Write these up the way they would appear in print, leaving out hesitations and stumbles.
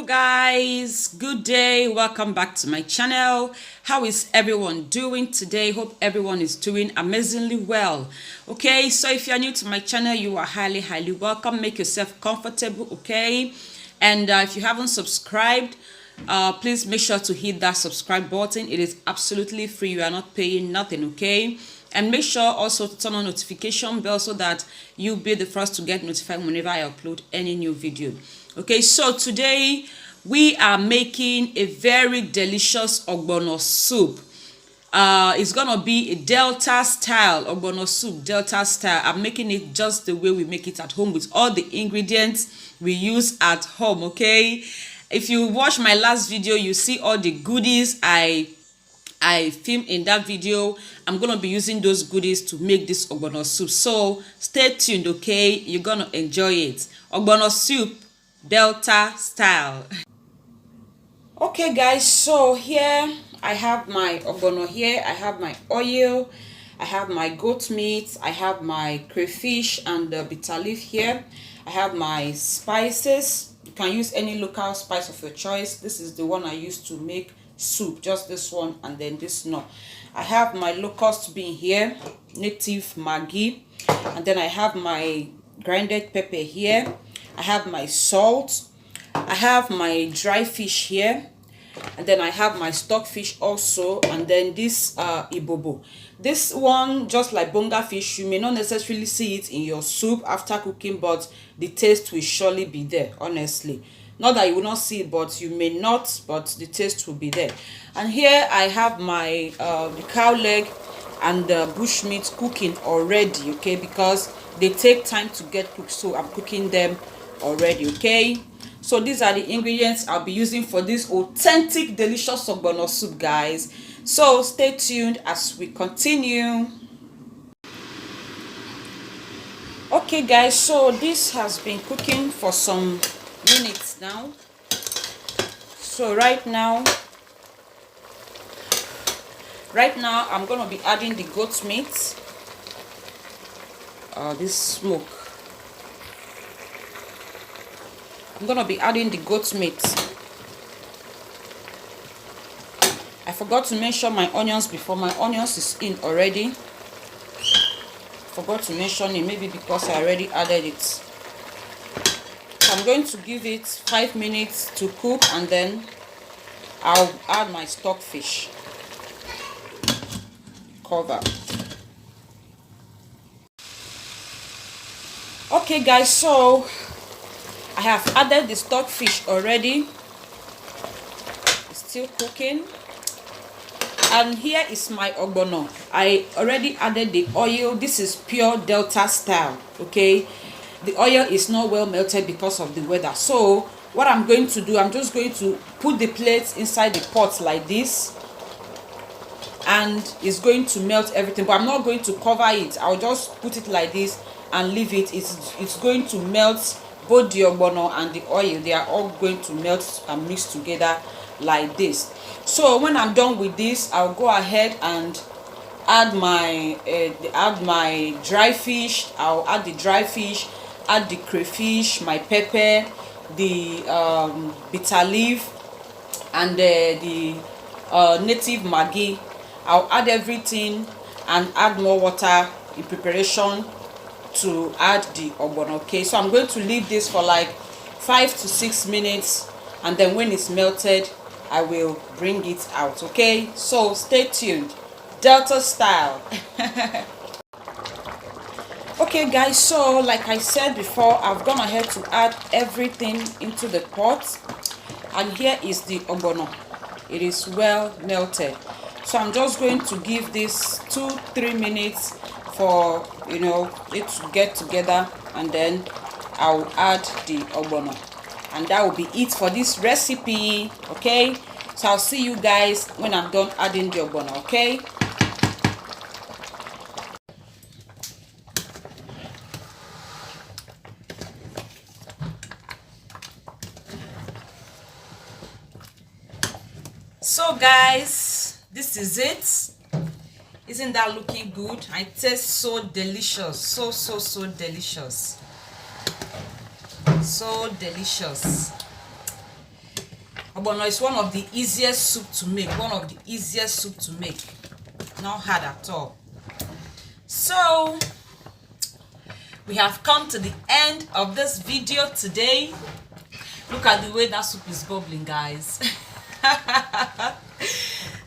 Guys, good day, welcome back to my channel. How is everyone doing today? Hope everyone is doing amazingly well. Okay, so if you're new to my channel, you are highly welcome. Make yourself comfortable, okay? And if you haven't subscribed, please make sure to hit that subscribe button. It is absolutely free. You are not paying nothing, okay? And make sure also to turn on notification bell so that you'll be the first to get notified whenever I upload any new video. Okay, so today we are making a very delicious ogbono soup. It's gonna be a Delta style ogbono soup, Delta style. I'm making it just the way we make it at home with all the ingredients we use at home. Okay, if you watch my last video, you see all the goodies I filmed in that video. I'm gonna be using those goodies to make this ogbono soup, so stay tuned. Okay, you're gonna enjoy it. Ogbono soup Delta style. Okay guys, so here I have my ogbono. Here I have my oil, I have my goat meat, I have my crayfish and the bitter leaf. Here I have my spices. You can use any local spice of your choice. This is the one I used to make soup, just this one, and then this no. I have my locust bean here, native Maggi, and then I have my grinded pepper here. I have my salt, I have my dry fish here, and then I have my stockfish also, and then this ibobo. This one, just like bonga fish, you may not necessarily see it in your soup after cooking, but the taste will surely be there, honestly. Not that you will not see it, but you may not, but the taste will be there. And here I have my the cow leg and the bushmeat cooking already, okay, because they take time to get cooked, so I'm cooking them already. Okay, so these are the ingredients I'll be using for this authentic delicious ogbono soup, guys. So stay tuned as we continue. Okay guys, so this has been cooking for some minutes now. So right now I'm gonna be adding the goat meat, this smoke. I'm gonna be adding the goat meat. I forgot to mention my onions before. My onions is in already. Forgot to mention it, maybe because I already added it. So I'm going to give it 5 minutes to cook, and then I'll add my stockfish. Cover. Okay guys, so I have added the stockfish already. It's still cooking. And here is my ogbono. I already added the oil. This is pure Delta style, okay? The oil is not well melted because of the weather. So what I'm going to do, I'm just going to put the plates inside the pot like this, and it's going to melt everything, but I'm not going to cover it. I'll just put it like this and leave it. It's going to melt. Both the ogbono and the oil, they are all going to melt and mix together like this. So when I'm done with this, I'll go ahead and add my dry fish. I'll add the dry fish, add the crayfish, my pepper, the bitter leaf, and the native Maggi. I'll add everything and add more water in preparation to add the ogbono. Okay, so I'm going to leave this for like 5 to 6 minutes, and then when it's melted I will bring it out. Okay, so stay tuned. Delta style. Okay guys, so like I said before, I've gone ahead to add everything into the pot, and here is the ogbono. It is well melted, so I'm just going to give this 2-3 minutes for, you know, it to get together, and then I'll add the ogbono, and that will be it for this recipe. Okay, so I'll see you guys when I'm done adding the ogbono. Okay, so guys, this is it. Isn't that looking good? It tastes so delicious, so delicious, so delicious. Ogbono is one of the easiest soup to make. Not hard at all. So we have come to the end of this video today. Look at the way that soup is bubbling, guys.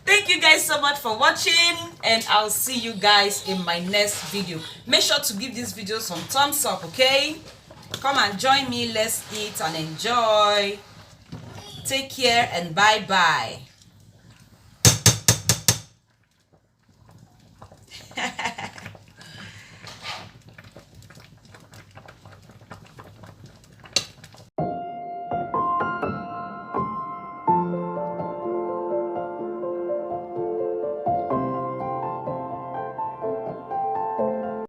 Thank you guys so much for watching, and I'll see you guys in my next video. Make sure to give this video some thumbs up, okay? Come and join me. Let's eat and enjoy. Take care and bye-bye.